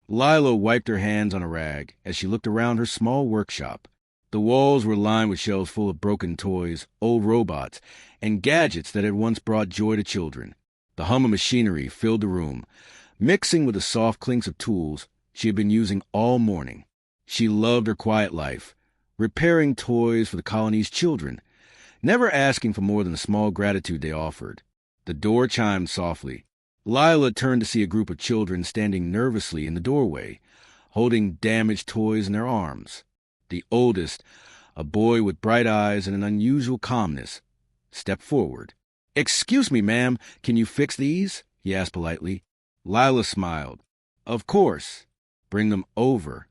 Lila wiped her hands on a rag as she looked around her small workshop. The walls were lined with shelves full of broken toys, old robots, and gadgets that had once brought joy to children. The hum of machinery filled the room, mixing with the soft clinks of tools she had been using all morning. She loved her quiet life, repairing toys for the colony's children, never asking for more than the small gratitude they offered. The door chimed softly. Lila turned to see a group of children standing nervously in the doorway, holding damaged toys in their arms. The oldest, a boy with bright eyes and an unusual calmness, stepped forward. "Excuse me, ma'am, can you fix these?" he asked politely. Lila smiled. "Of course. Bring them over."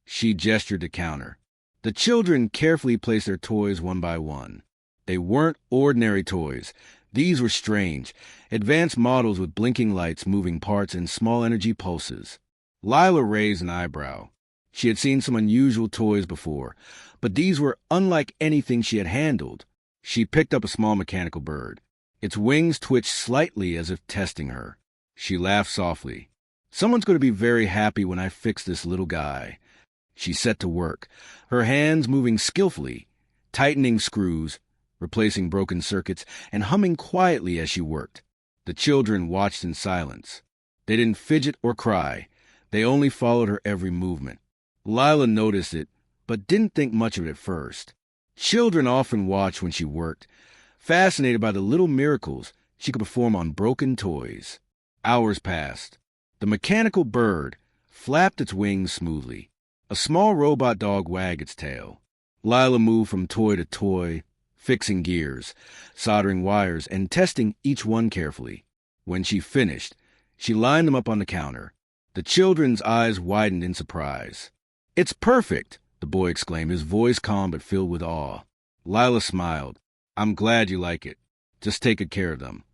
She gestured to counter. The children carefully placed their toys one by one. They weren't ordinary toys. These were strange, advanced models with blinking lights, moving parts, and small energy pulses. Lila raised an eyebrow. She had seen some unusual toys before, but these were unlike anything she had handled. She picked up a small mechanical bird. Its wings twitched slightly as if testing her. She laughed softly. "Someone's going to be very happy when I fix this little guy." She set to work, her hands moving skillfully, tightening screws, replacing broken circuits, and humming quietly as she worked. The children watched in silence. They didn't fidget or cry. They only followed her every movement. Lila noticed it, but didn't think much of it at first. Children often watched when she worked, fascinated by the little miracles she could perform on broken toys. Hours passed. The mechanical bird flapped its wings smoothly. A small robot dog wagged its tail. Lila moved from toy to toy, fixing gears, soldering wires, and testing each one carefully. When she finished, she lined them up on the counter. The children's eyes widened in surprise. "It's perfect!" the boy exclaimed, his voice calm but filled with awe. Lila smiled. "I'm glad you like it. Just take good care of them."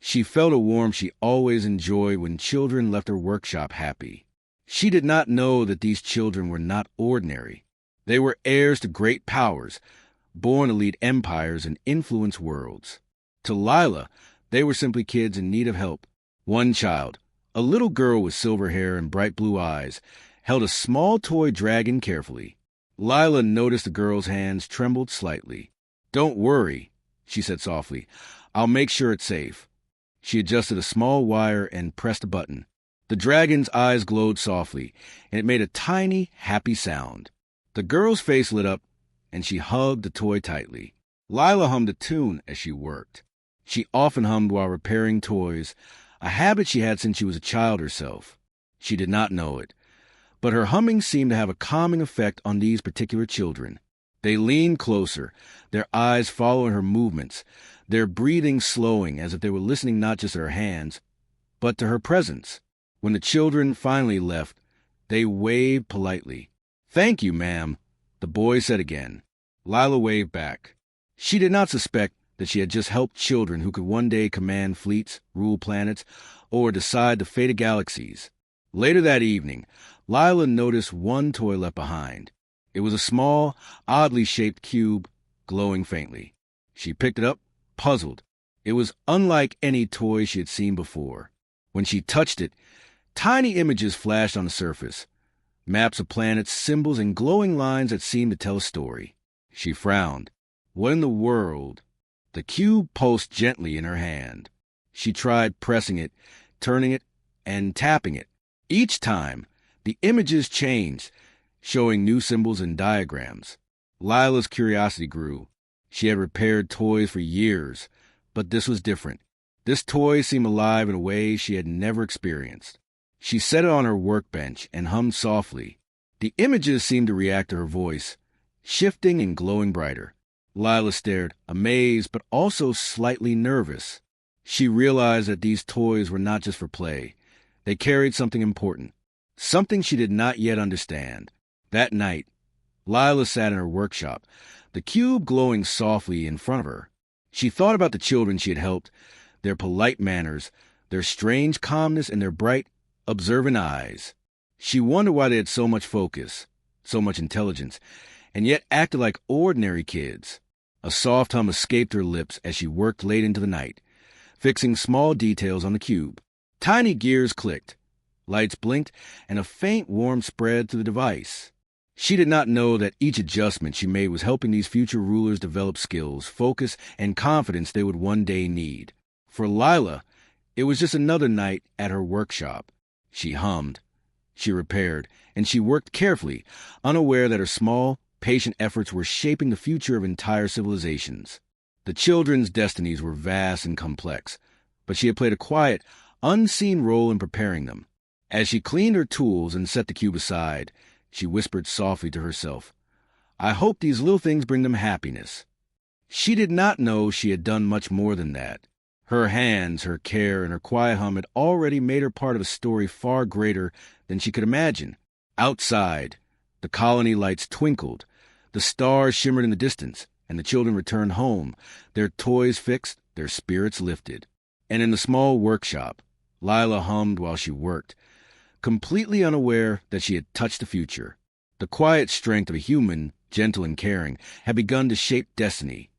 She felt a warmth she always enjoyed when children left her workshop happy. She did not know that these children were not ordinary. They were heirs to great powers, born to lead empires and influence worlds. To Lila, they were simply kids in need of help. One child, a little girl with silver hair and bright blue eyes, held a small toy dragon carefully. Lila noticed the girl's hands trembled slightly. "Don't worry," she said softly. "I'll make sure it's safe." She adjusted a small wire and pressed a button. The dragon's eyes glowed softly, and it made a tiny, happy sound. The girl's face lit up, and she hugged the toy tightly. Lila hummed a tune as she worked. She often hummed while repairing toys, a habit she had since she was a child herself. She did not know it, but her humming seemed to have a calming effect on these particular children. They leaned closer, their eyes following her movements, their breathing slowing as if they were listening not just to her hands, but to her presence. When the children finally left, they waved politely. "Thank you, ma'am," the boy said again. Lila waved back. She did not suspect that she had just helped children who could one day command fleets, rule planets, or decide the fate of galaxies. Later that evening, Lila noticed one toy left behind. It was a small, oddly shaped cube, glowing faintly. She picked it up, puzzled. It was unlike any toy she had seen before. When she touched it, tiny images flashed on the surface. Maps of planets, symbols, and glowing lines that seemed to tell a story. She frowned. What in the world? The cube pulsed gently in her hand. She tried pressing it, turning it, and tapping it. Each time, the images changed, showing new symbols and diagrams. Lila's curiosity grew. She had repaired toys for years, but this was different. This toy seemed alive in a way she had never experienced. She set it on her workbench and hummed softly. The images seemed to react to her voice, shifting and glowing brighter. Lila stared, amazed but also slightly nervous. She realized that these toys were not just for play. They carried something important, something she did not yet understand. That night, Lila sat in her workshop, the cube glowing softly in front of her. She thought about the children she had helped, their polite manners, their strange calmness, and their bright, observant eyes. She wondered why they had so much focus, so much intelligence, and yet acted like ordinary kids. A soft hum escaped her lips as she worked late into the night, fixing small details on the cube. Tiny gears clicked. Lights blinked, and a faint warmth spread through the device. She did not know that each adjustment she made was helping these future rulers develop skills, focus, and confidence they would one day need. For Lila, it was just another night at her workshop. She hummed, she repaired, and she worked carefully, unaware that her small, patient efforts were shaping the future of entire civilizations. The children's destinies were vast and complex, but she had played a quiet, unseen role in preparing them. As she cleaned her tools and set the cube aside, she whispered softly to herself, "I hope these little things bring them happiness." She did not know she had done much more than that. Her hands, her care, and her quiet hum had already made her part of a story far greater than she could imagine. Outside, the colony lights twinkled, the stars shimmered in the distance, and the children returned home, their toys fixed, their spirits lifted. And in the small workshop, Lila hummed while she worked, completely unaware that she had touched the future. The quiet strength of a human, gentle and caring, had begun to shape destiny,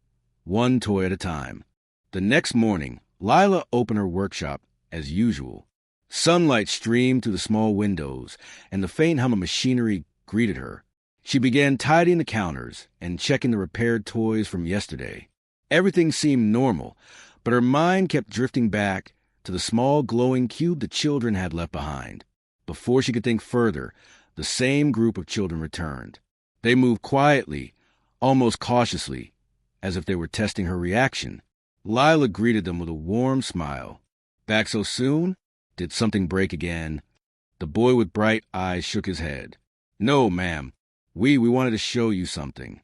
one toy at a time. The next morning, Lila opened her workshop as usual. Sunlight streamed through the small windows, and the faint hum of machinery greeted her. She began tidying the counters and checking the repaired toys from yesterday. Everything seemed normal, but her mind kept drifting back to the small glowing cube the children had left behind. Before she could think further, the same group of children returned. They moved quietly, almost cautiously, as if they were testing her reaction. Lila greeted them with a warm smile. "Back so soon? Did something break again?" The boy with bright eyes shook his head. "No, ma'am. We wanted to show you something."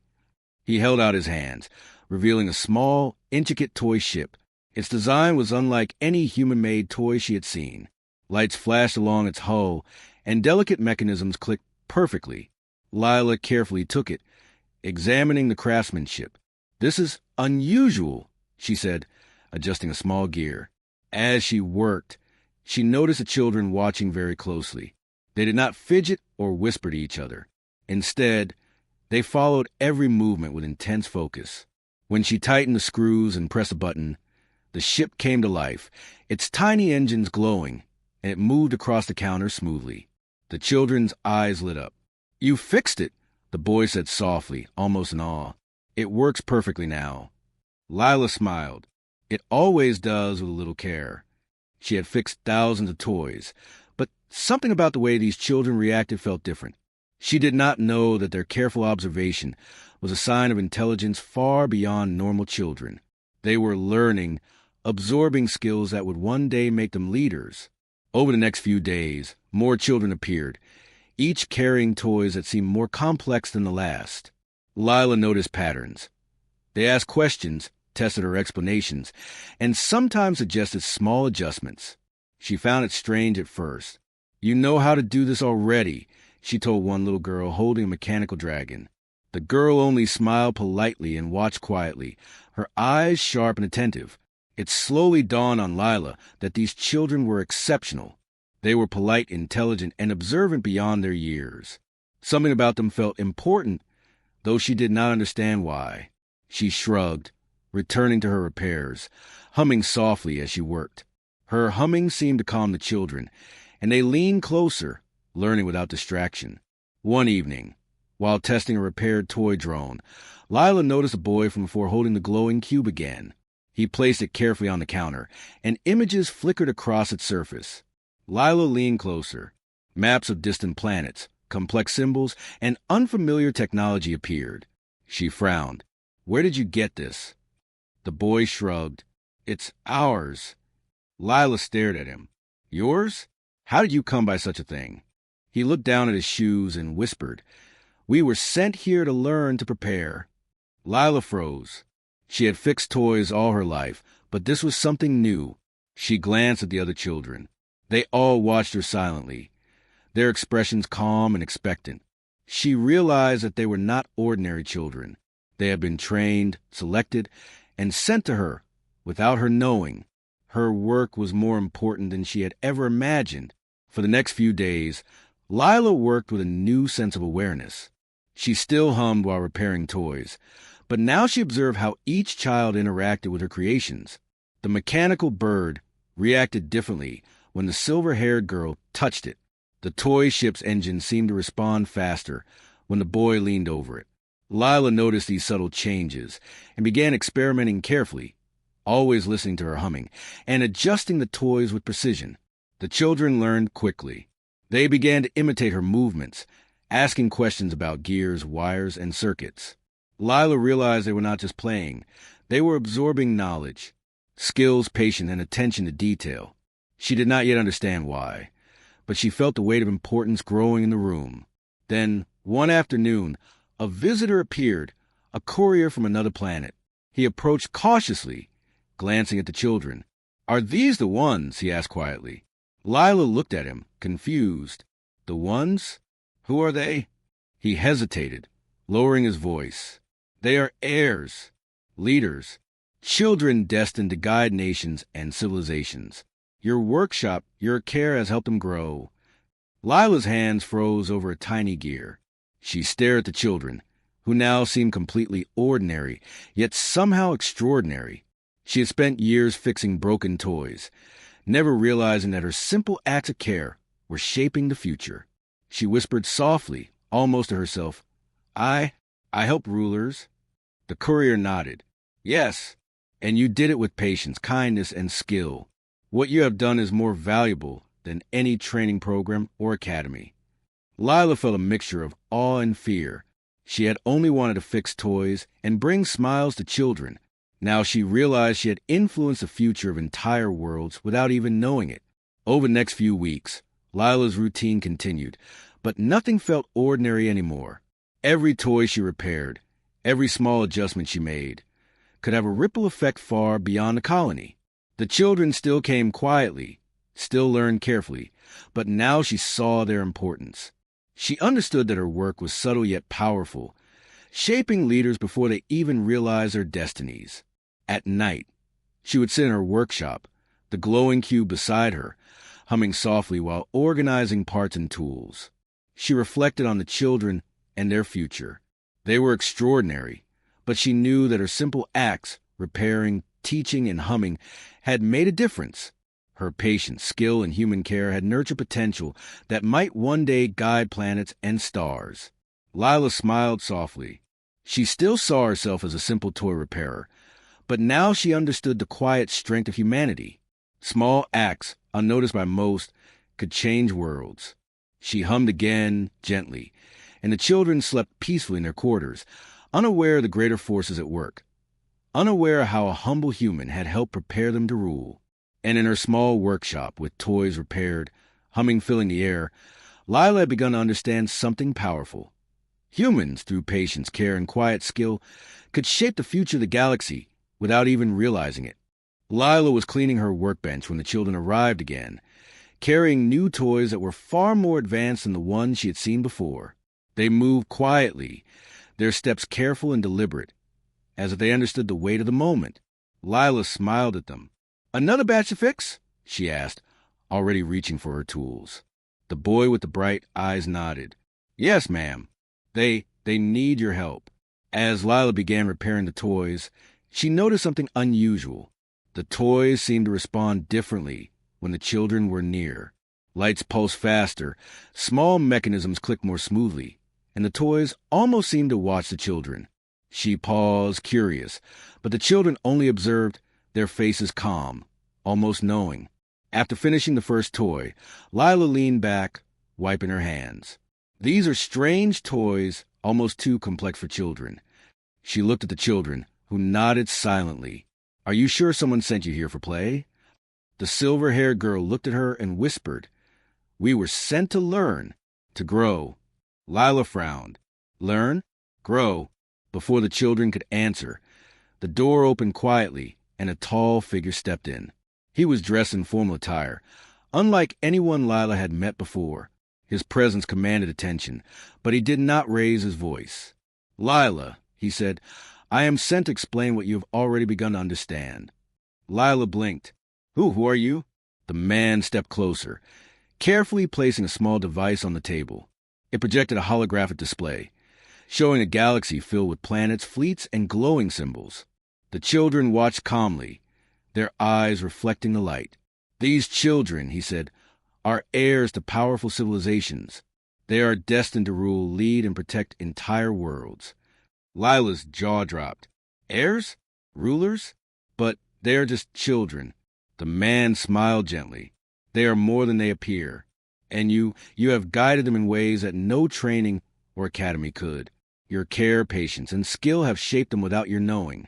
He held out his hands, revealing a small, intricate toy ship. Its design was unlike any human-made toy she had seen. Lights flashed along its hull, and delicate mechanisms clicked perfectly. Lila carefully took it, examining the craftsmanship. "This is unusual," she said, adjusting a small gear. As she worked, she noticed the children watching very closely. They did not fidget or whisper to each other. Instead, they followed every movement with intense focus. When she tightened the screws and pressed a button, the ship came to life, its tiny engines glowing, and it moved across the counter smoothly. The children's eyes lit up. "You fixed it," the boy said softly, almost in awe. "It works perfectly now." Lila smiled. It always does with a little care. She had fixed thousands of toys, but something about the way these children reacted felt different. She did not know that their careful observation was a sign of intelligence far beyond normal children. They were learning, absorbing skills that would one day make them leaders. Over the next few days, more children appeared, each carrying toys that seemed more complex than the last. Lila noticed patterns. They asked questions, tested her explanations, and sometimes suggested small adjustments. She found it strange at first. "You know how to do this already," she told one little girl holding a mechanical dragon. The girl only smiled politely and watched quietly, her eyes sharp and attentive. It slowly dawned on Lila that these children were exceptional. They were polite, intelligent, and observant beyond their years. Something about them felt important, though she did not understand why. She shrugged, returning to her repairs, humming softly as she worked. Her humming seemed to calm the children, and they leaned closer, learning without distraction. One evening, while testing a repaired toy drone, Lila noticed a boy from before holding the glowing cube again. He placed it carefully on the counter, and images flickered across its surface. Lila leaned closer. Maps of distant planets, complex symbols, and unfamiliar technology appeared. She frowned. "Where did you get this?" The boy shrugged. "It's ours." Lila stared at him. "Yours? How did you come by such a thing?" He looked down at his shoes and whispered, "We were sent here to learn to prepare." Lila froze. She had fixed toys all her life, but this was something new. She glanced at the other children. They all watched her silently, their expressions calm and expectant. She realized that they were not ordinary children. They had been trained, selected, and sent to her without her knowing. Her work was more important than she had ever imagined. For the next few days, Lila worked with a new sense of awareness. She still hummed while repairing toys, but now she observed how each child interacted with her creations. The mechanical bird reacted differently when the silver-haired girl touched it. The toy ship's engine seemed to respond faster when the boy leaned over it. Lila noticed these subtle changes and began experimenting carefully, always listening to her humming and adjusting the toys with precision. The children learned quickly. They began to imitate her movements, asking questions about gears, wires, and circuits. Lila realized they were not just playing. They were absorbing knowledge, skills, patience, and attention to detail. She did not yet understand why, but she felt the weight of importance growing in the room. Then, one afternoon, a visitor appeared, a courier from another planet. He approached cautiously, glancing at the children. "Are these the ones?" he asked quietly. Lila looked at him, confused. "The ones? Who are they?" He hesitated, lowering his voice. "They are heirs, leaders, children destined to guide nations and civilizations. Your workshop, your care has helped them grow." Lila's hands froze over a tiny gear. She stared at the children, who now seemed completely ordinary, yet somehow extraordinary. She had spent years fixing broken toys, never realizing that her simple acts of care were shaping the future. She whispered softly, almost to herself, I help rulers." The courier nodded. "Yes, and you did it with patience, kindness, and skill. What you have done is more valuable than any training program or academy." Lila felt a mixture of awe and fear. She had only wanted to fix toys and bring smiles to children. Now she realized she had influenced the future of entire worlds without even knowing it. Over the next few weeks, Lila's routine continued, but nothing felt ordinary anymore. Every toy she repaired, every small adjustment she made, could have a ripple effect far beyond the colony. The children still came quietly, still learned carefully, but now she saw their importance. She understood that her work was subtle yet powerful, shaping leaders before they even realized their destinies. At night, she would sit in her workshop, the glowing cube beside her, humming softly while organizing parts and tools. She reflected on the children and their future. They were extraordinary, but she knew that her simple acts, repairing, teaching, and humming, had made a difference. Her patience, skill, and human care had nurtured potential that might one day guide planets and stars. Lila smiled softly. She still saw herself as a simple toy repairer, but now she understood the quiet strength of humanity. Small acts, unnoticed by most, could change worlds. She hummed again, gently, and the children slept peacefully in their quarters, unaware of the greater forces at work, unaware of how a humble human had helped prepare them to rule. And in her small workshop, with toys repaired, humming filling the air, Lila had begun to understand something powerful. Humans, through patience, care, and quiet skill, could shape the future of the galaxy without even realizing it. Lila was cleaning her workbench when the children arrived again, carrying new toys that were far more advanced than the ones she had seen before. They moved quietly, their steps careful and deliberate, as if they understood the weight of the moment. Lila smiled at them. "Another batch to fix?" she asked, already reaching for her tools. The boy with the bright eyes nodded. "Yes, ma'am. They need your help." As Lila began repairing the toys, she noticed something unusual. The toys seemed to respond differently when the children were near. Lights pulsed faster, small mechanisms clicked more smoothly, and the toys almost seemed to watch the children. She paused, curious, but the children only observed, their faces calm, almost knowing. After finishing the first toy, Lila leaned back, wiping her hands. "These are strange toys, almost too complex for children." She looked at the children, who nodded silently. "Are you sure someone sent you here for play?" The silver-haired girl looked at her and whispered, "We were sent to learn, to grow." Lila frowned. "Learn? Grow?" Before the children could answer, the door opened quietly, and a tall figure stepped in. He was dressed in formal attire, unlike anyone Lila had met before. His presence commanded attention, but he did not raise his voice. "Lila," he said, "I am sent to explain what you have already begun to understand." Lila blinked. Who are you?" The man stepped closer, carefully placing a small device on the table. It projected a holographic display, showing a galaxy filled with planets, fleets, and glowing symbols. The children watched calmly, their eyes reflecting the light. "These children," he said, are heirs to powerful civilizations. They are destined to rule, lead, and protect entire worlds. Lila's jaw dropped. Heirs? Rulers? But they are just children. The man smiled gently. They are more than they appear. And you have guided them in ways that no training or academy could. Your care, patience, and skill have shaped them without your knowing.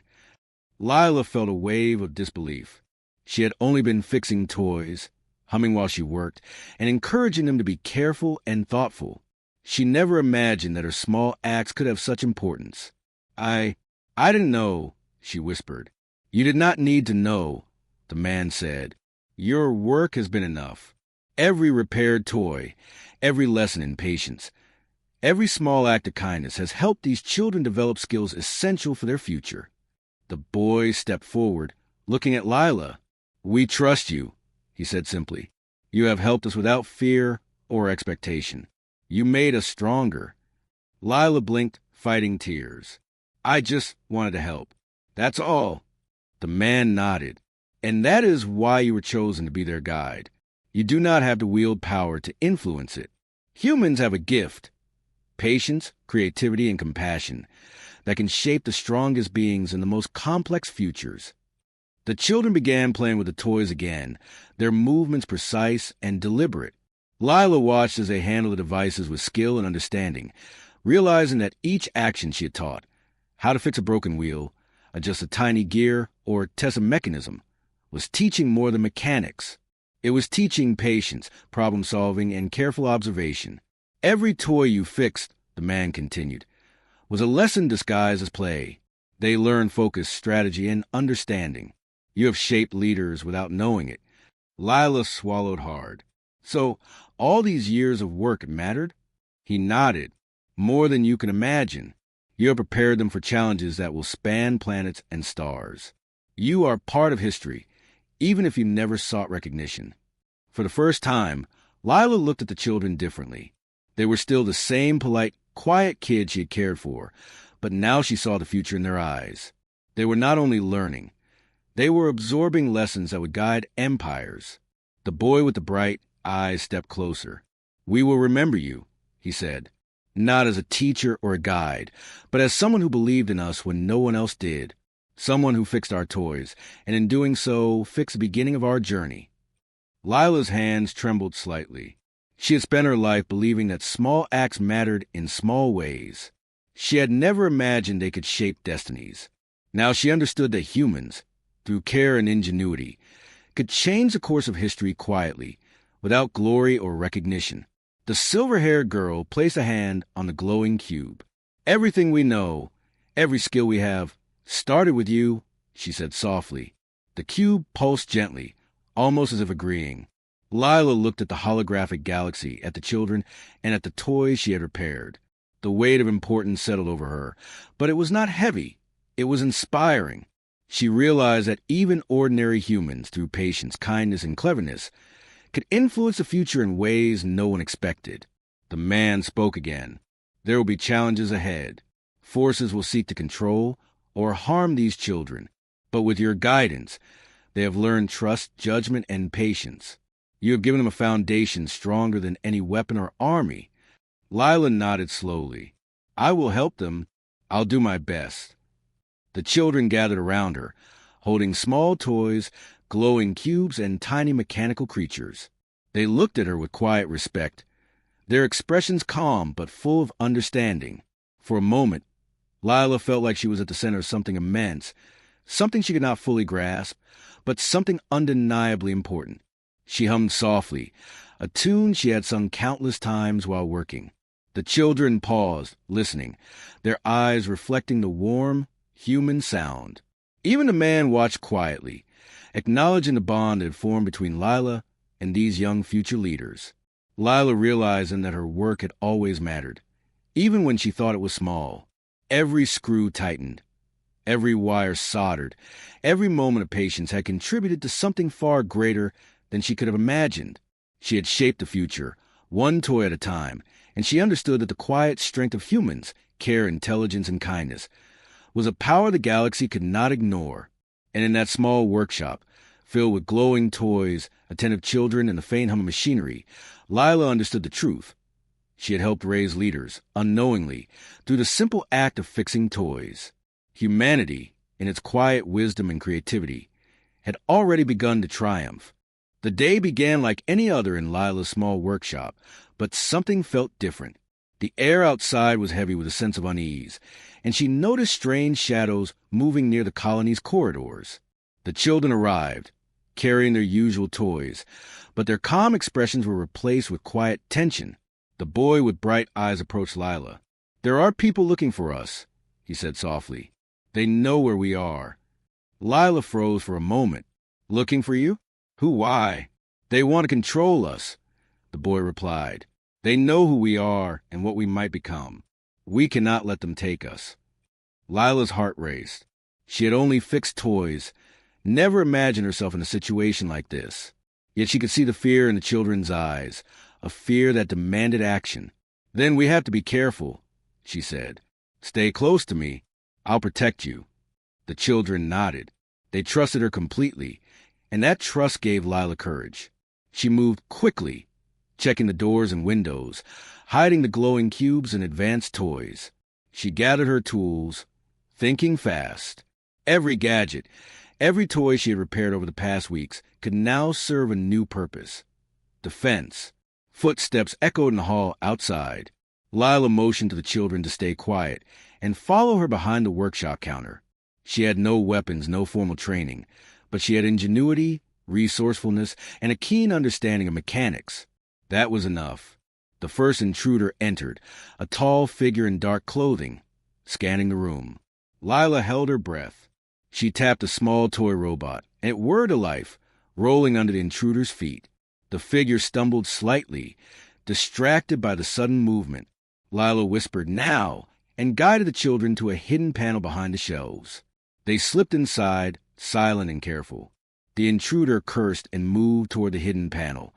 Lila felt a wave of disbelief. She had only been fixing toys, humming while she worked, and encouraging them to be careful and thoughtful. She never imagined that her small acts could have such importance. I didn't know, she whispered. You did not need to know, the man said. Your work has been enough. Every repaired toy, every lesson in patience, every small act of kindness has helped these children develop skills essential for their future. The boy stepped forward, looking at Lila. We trust you, he said simply. You have helped us without fear or expectation. You made us stronger. Lila blinked, fighting tears. I just wanted to help. That's all. The man nodded. And that is why you were chosen to be their guide. You do not have to wield power to influence it. Humans have a gift, patience, creativity, and compassion, that can shape the strongest beings in the most complex futures. The children began playing with the toys again, their movements precise and deliberate. Lila watched as they handled the devices with skill and understanding, realizing that each action she had taught, how to fix a broken wheel, adjust a tiny gear, or test a mechanism, was teaching more than mechanics. It was teaching patience, problem-solving, and careful observation. Every toy you fixed, the man continued, was a lesson disguised as play. They learned focus, strategy, and understanding. You have shaped leaders without knowing it. Lila swallowed hard. So, all these years of work mattered? He nodded. More than you can imagine. You have prepared them for challenges that will span planets and stars. You are part of history, even if you never sought recognition. For the first time, Lila looked at the children differently. They were still the same polite, quiet kids she had cared for, but now she saw the future in their eyes. They were not only learning, they were absorbing lessons that would guide empires. The boy with the bright eyes stepped closer. We will remember you, he said, not as a teacher or a guide, but as someone who believed in us when no one else did. Someone who fixed our toys, and in doing so, fixed the beginning of our journey. Lila's hands trembled slightly. She had spent her life believing that small acts mattered in small ways. She had never imagined they could shape destinies. Now she understood that humans, through care and ingenuity, could change the course of history quietly, without glory or recognition. The silver-haired girl placed a hand on the glowing cube. Everything we know, every skill we have, started with you, she said softly. The cube pulsed gently, almost as if agreeing. Lila looked at the holographic galaxy, at the children, and at the toys she had repaired. The weight of importance settled over her, but it was not heavy. It was inspiring. She realized that even ordinary humans, through patience, kindness, and cleverness, could influence the future in ways no one expected. The man spoke again. There will be challenges ahead. Forces will seek to control or harm these children, but with your guidance, they have learned trust, judgment, and patience. You have given them a foundation stronger than any weapon or army. Lila nodded slowly. I will help them. I'll do my best. The children gathered around her, holding small toys, glowing cubes, and tiny mechanical creatures. They looked at her with quiet respect, their expressions calm but full of understanding. For a moment, Lila felt like she was at the center of something immense, something she could not fully grasp, but something undeniably important. She hummed softly, a tune she had sung countless times while working. The children paused, listening, their eyes reflecting the warm, human sound. Even the man watched quietly, acknowledging the bond that had formed between Lila and these young future leaders. Lila realized then that her work had always mattered, even when she thought it was small. Every screw tightened, every wire soldered, every moment of patience had contributed to something far greater than she could have imagined. She had shaped the future, one toy at a time, and she understood that the quiet strength of humans, care, intelligence, and kindness, was a power the galaxy could not ignore. And in that small workshop, Filled with glowing toys, attentive children, and the faint hum of machinery, Lila understood the truth. She had helped raise leaders, unknowingly, through the simple act of fixing toys. Humanity, in its quiet wisdom and creativity, had already begun to triumph. The day began like any other in Lila's small workshop, but something felt different. The air outside was heavy with a sense of unease, and she noticed strange shadows moving near the colony's corridors. The children arrived, carrying their usual toys, but their calm expressions were replaced with quiet tension. The boy with bright eyes approached Lila. "There are people looking for us," he said softly. "They know where we are." Lila froze for a moment. "Looking for you? Who? Why?" "They want to control us," the boy replied. "They know who we are and what we might become. We cannot let them take us." Lila's heart raced. She had only fixed toys, never imagined herself in a situation like this. Yet she could see the fear in the children's eyes, a fear that demanded action. "Then we have to be careful," she said. "Stay close to me. I'll protect you." The children nodded. They trusted her completely, and that trust gave Lila courage. She moved quickly, checking the doors and windows, hiding the glowing cubes and advanced toys. She gathered her tools, thinking fast. Every gadget, every toy she had repaired over the past weeks could now serve a new purpose. Defense. Footsteps echoed in the hall outside. Lila motioned to the children to stay quiet and follow her behind the workshop counter. She had no weapons, no formal training, but she had ingenuity, resourcefulness, and a keen understanding of mechanics. That was enough. The first intruder entered, a tall figure in dark clothing, scanning the room. Lila held her breath. She tapped a small toy robot, and it whirred to life, rolling under the intruder's feet. The figure stumbled slightly, distracted by the sudden movement. Lila whispered, "Now," and guided the children to a hidden panel behind the shelves. They slipped inside, silent and careful. The intruder cursed and moved toward the hidden panel,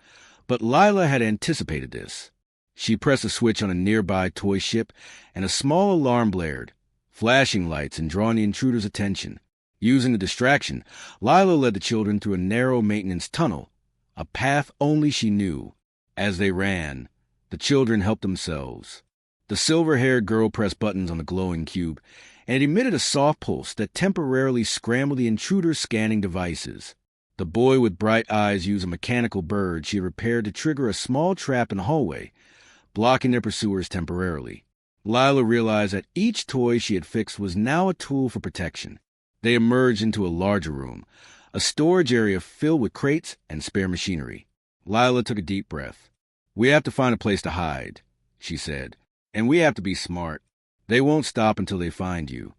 but Lila had anticipated this. She pressed a switch on a nearby toy ship, and a small alarm blared, flashing lights and drawing the intruder's attention. Using the distraction, Lila led the children through a narrow maintenance tunnel, a path only she knew. As they ran, the children helped themselves. The silver-haired girl pressed buttons on the glowing cube, and it emitted a soft pulse that temporarily scrambled the intruder's scanning devices. The boy with bright eyes used a mechanical bird she had repaired to trigger a small trap in the hallway, blocking their pursuers temporarily. Lila realized that each toy she had fixed was now a tool for protection. They emerged into a larger room, a storage area filled with crates and spare machinery. Lila took a deep breath. "We have to find a place to hide," she said, "and we have to be smart. They won't stop until they find you."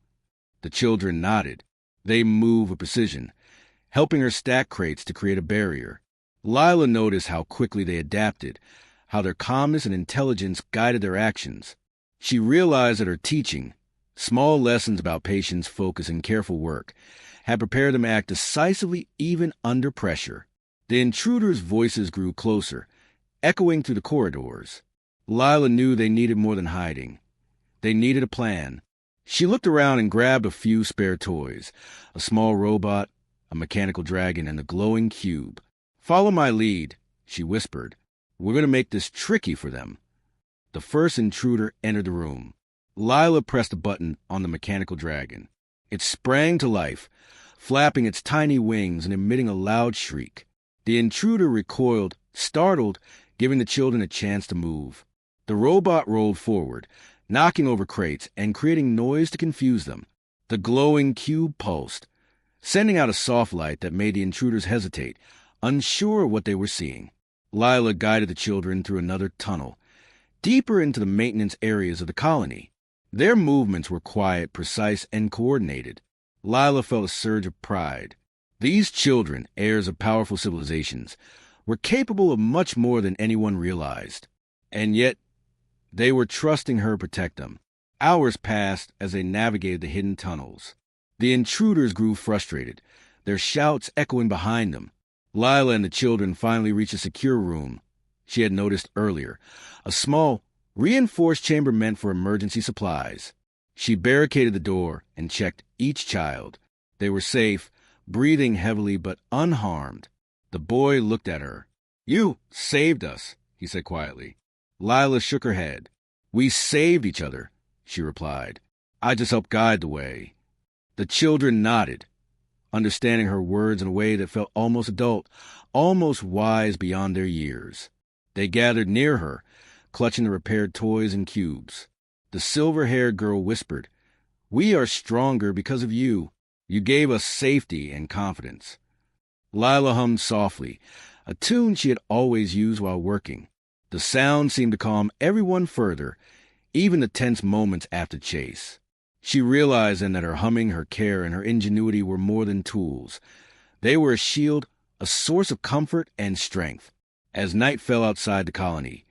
The children nodded. They moved with precision, helping her stack crates to create a barrier. Lila noticed how quickly they adapted, how their calmness and intelligence guided their actions. She realized that her teaching, small lessons about patience, focus, and careful work, had prepared them to act decisively even under pressure. The intruders' voices grew closer, echoing through the corridors. Lila knew they needed more than hiding. They needed a plan. She looked around and grabbed a few spare toys, a small robot, a mechanical dragon, and the glowing cube. "Follow my lead," she whispered. "We're going to make this tricky for them." The first intruder entered the room. Lila pressed a button on the mechanical dragon. It sprang to life, flapping its tiny wings and emitting a loud shriek. The intruder recoiled, startled, giving the children a chance to move. The robot rolled forward, knocking over crates and creating noise to confuse them. The glowing cube pulsed, sending out a soft light that made the intruders hesitate, unsure of what they were seeing. Lila guided the children through another tunnel, deeper into the maintenance areas of the colony. Their movements were quiet, precise, and coordinated. Lila felt a surge of pride. These children, heirs of powerful civilizations, were capable of much more than anyone realized. And yet, they were trusting her to protect them. Hours passed as they navigated the hidden tunnels. The intruders grew frustrated, their shouts echoing behind them. Lila and the children finally reached a secure room she had noticed earlier, a small, reinforced chamber meant for emergency supplies. She barricaded the door and checked each child. They were safe, breathing heavily but unharmed. The boy looked at her. "You saved us," he said quietly. Lila shook her head. "We saved each other," she replied. "I just helped guide the way." The children nodded, understanding her words in a way that felt almost adult, almost wise beyond their years. They gathered near her, clutching the repaired toys and cubes. The silver-haired girl whispered, "We are stronger because of you. You gave us safety and confidence." Lila hummed softly, a tune she had always used while working. The sound seemed to calm everyone further, even the tense moments after chase. She realized then that her humming, her care, and her ingenuity were more than tools. They were a shield, a source of comfort and strength. As night fell outside the colony,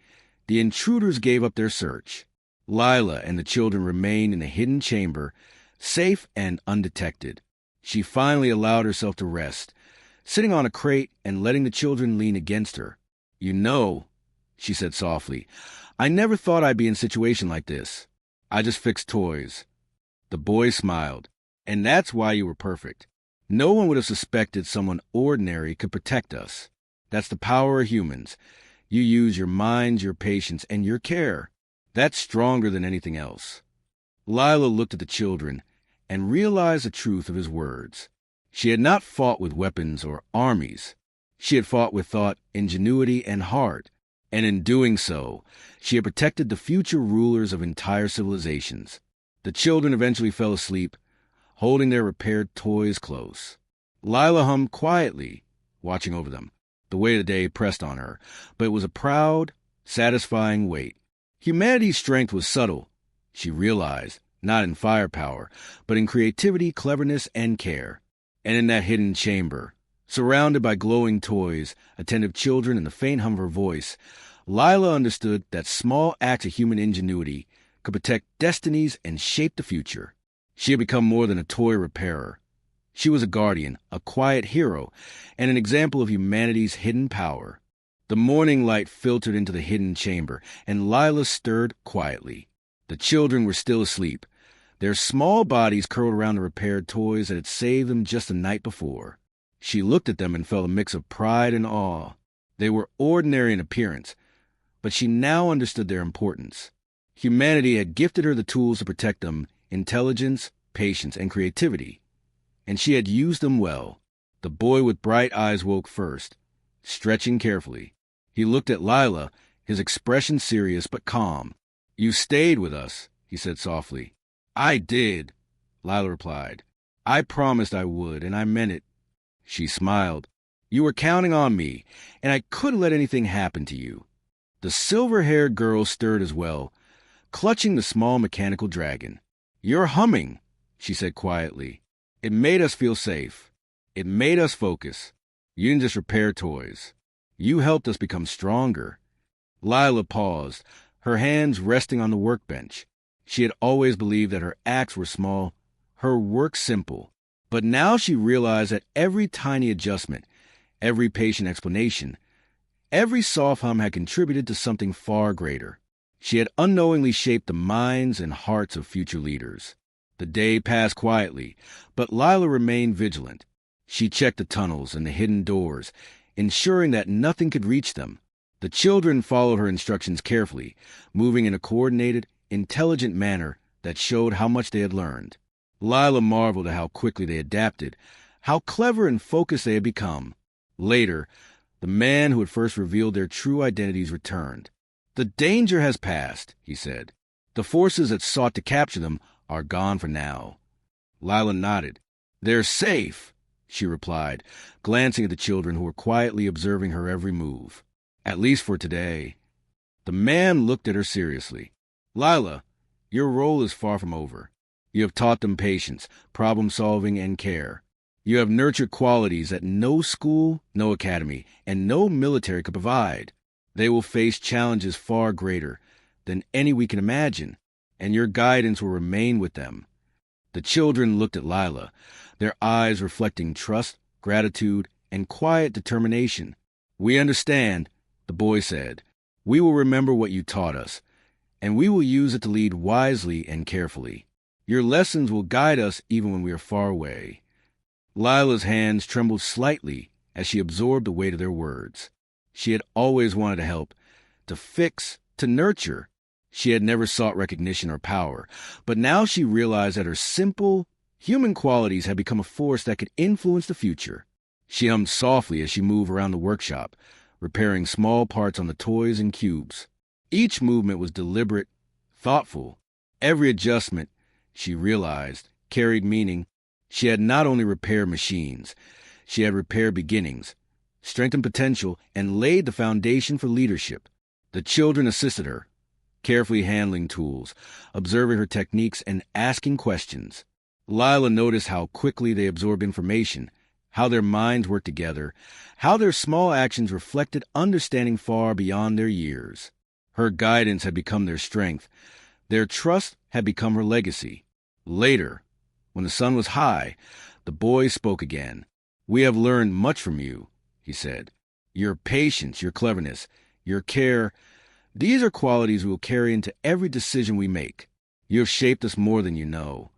the intruders gave up their search. Lila and the children remained in the hidden chamber, safe and undetected. She finally allowed herself to rest, sitting on a crate and letting the children lean against her. "You know," she said softly, "I never thought I'd be in a situation like this. I just fixed toys." The boy smiled. "And that's why you were perfect. No one would have suspected someone ordinary could protect us. That's the power of humans. You use your minds, your patience, and your care. That's stronger than anything else." Lila looked at the children and realized the truth of his words. She had not fought with weapons or armies. She had fought with thought, ingenuity, and heart. And in doing so, she had protected the future rulers of entire civilizations. The children eventually fell asleep, holding their repaired toys close. Lila hummed quietly, watching over them. The weight of the day pressed on her, but it was a proud, satisfying weight. Humanity's strength was subtle, she realized, not in firepower, but in creativity, cleverness, and care. And in that hidden chamber, surrounded by glowing toys, attentive children, and the faint hum of her voice, Lila understood that small acts of human ingenuity could protect destinies and shape the future. She had become more than a toy repairer. She was a guardian, a quiet hero, and an example of humanity's hidden power. The morning light filtered into the hidden chamber, and Lila stirred quietly. The children were still asleep, their small bodies curled around the repaired toys that had saved them just the night before. She looked at them and felt a mix of pride and awe. They were ordinary in appearance, but she now understood their importance. Humanity had gifted her the tools to protect them: intelligence, patience, and creativity. And she had used them well. The boy with bright eyes woke first, stretching carefully. He looked at Lila, his expression serious but calm. "You stayed with us," he said softly. "I did," Lila replied. "I promised I would, and I meant it." She smiled. "You were counting on me, and I couldn't let anything happen to you." The silver-haired girl stirred as well, clutching the small mechanical dragon. "You're humming," she said quietly. "It made us feel safe. It made us focus. You didn't just repair toys. You helped us become stronger." Lila paused, her hands resting on the workbench. She had always believed that her acts were small, her work simple. But now she realized that every tiny adjustment, every patient explanation, every soft hum had contributed to something far greater. She had unknowingly shaped the minds and hearts of future leaders. The day passed quietly, but Lila remained vigilant. She checked the tunnels and the hidden doors, ensuring that nothing could reach them. The children followed her instructions carefully, moving in a coordinated, intelligent manner that showed how much they had learned. Lila marveled at how quickly they adapted, how clever and focused they had become. Later, the man who had first revealed their true identities returned. "The danger has passed," he said. "The forces that sought to capture them are gone for now." Lila nodded. "They're safe," she replied, glancing at the children who were quietly observing her every move. "At least for today." The man looked at her seriously. "Lila, your role is far from over. You have taught them patience, problem-solving, and care. You have nurtured qualities that no school, no academy, and no military could provide. They will face challenges far greater than any we can imagine, and your guidance will remain with them." The children looked at Lila, their eyes reflecting trust, gratitude, and quiet determination. "We understand," the boy said. "We will remember what you taught us, and we will use it to lead wisely and carefully. Your lessons will guide us even when we are far away." Lila's hands trembled slightly as she absorbed the weight of their words. She had always wanted to help, to fix, to nurture. She had never sought recognition or power, but now she realized that her simple, human qualities had become a force that could influence the future. She hummed softly as she moved around the workshop, repairing small parts on the toys and cubes. Each movement was deliberate, thoughtful. Every adjustment, she realized, carried meaning. She had not only repaired machines, she had repaired beginnings, strengthened potential, and laid the foundation for leadership. The children assisted her, carefully handling tools, observing her techniques, and asking questions. Lila noticed how quickly they absorbed information, how their minds worked together, how their small actions reflected understanding far beyond their years. Her guidance had become their strength. Their trust had become her legacy. Later, when the sun was high, the boy spoke again. "We have learned much from you," he said. "Your patience, your cleverness, your care, these are qualities we will carry into every decision we make. You have shaped us more than you know."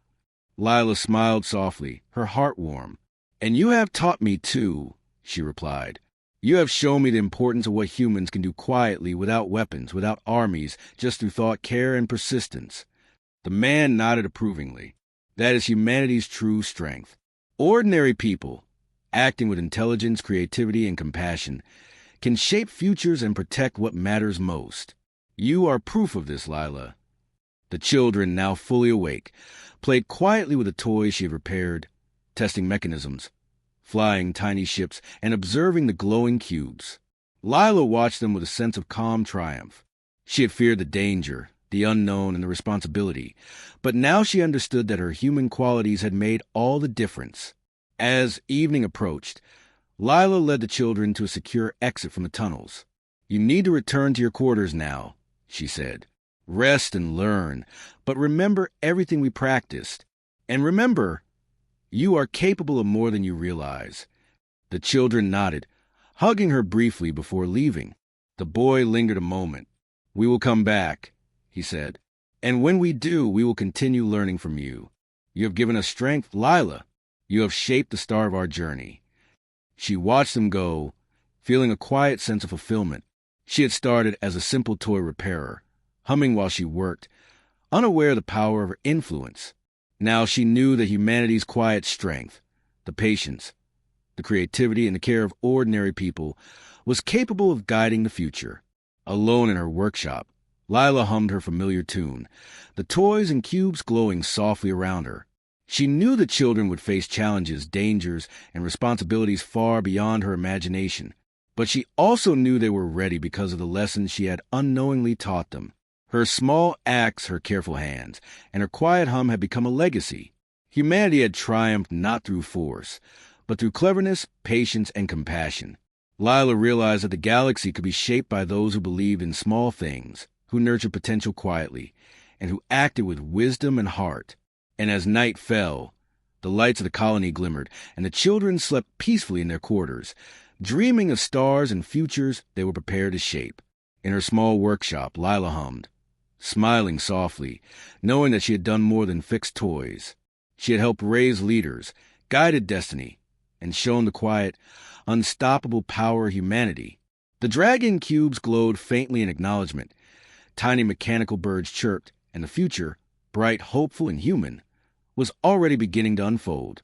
Lila smiled softly, her heart warm. "And you have taught me too," she replied. "You have shown me the importance of what humans can do quietly, without weapons, without armies, just through thought, care, and persistence." The man nodded approvingly. That is humanity's true strength. Ordinary people, acting with intelligence, creativity, and compassion, can shape futures and protect what matters most. You are proof of this, Lila. The children, now fully awake, played quietly with the toys she had repaired, testing mechanisms, flying tiny ships, and observing the glowing cubes. Lila watched them with a sense of calm triumph. She had feared the danger, the unknown, and the responsibility, but now she understood that her human qualities had made all the difference. As evening approached, Lila led the children to a secure exit from the tunnels. "You need to return to your quarters now," she said. "Rest and learn, but remember everything we practiced. And remember, you are capable of more than you realize." The children nodded, hugging her briefly before leaving. The boy lingered a moment. "We will come back," he said. "And when we do, we will continue learning from you. You have given us strength, Lila. You have shaped the star of our journey." She watched them go, feeling a quiet sense of fulfillment. She had started as a simple toy repairer, humming while she worked, unaware of the power of her influence. Now she knew that humanity's quiet strength, the patience, the creativity, and the care of ordinary people, was capable of guiding the future. Alone in her workshop, Lila hummed her familiar tune, the toys and cubes glowing softly around her. She knew the children would face challenges, dangers, and responsibilities far beyond her imagination, but she also knew they were ready because of the lessons she had unknowingly taught them. Her small acts, her careful hands, and her quiet hum had become a legacy. Humanity had triumphed not through force, but through cleverness, patience, and compassion. Lila realized that the galaxy could be shaped by those who believed in small things, who nurtured potential quietly, and who acted with wisdom and heart. And as night fell, the lights of the colony glimmered, and the children slept peacefully in their quarters, dreaming of stars and futures they were prepared to shape. In her small workshop, Lila hummed, smiling softly, knowing that she had done more than fix toys. She had helped raise leaders, guided destiny, and shown the quiet, unstoppable power of humanity. The dragon cubes glowed faintly in acknowledgement. Tiny mechanical birds chirped, and the future, bright, hopeful, and human, was already beginning to unfold.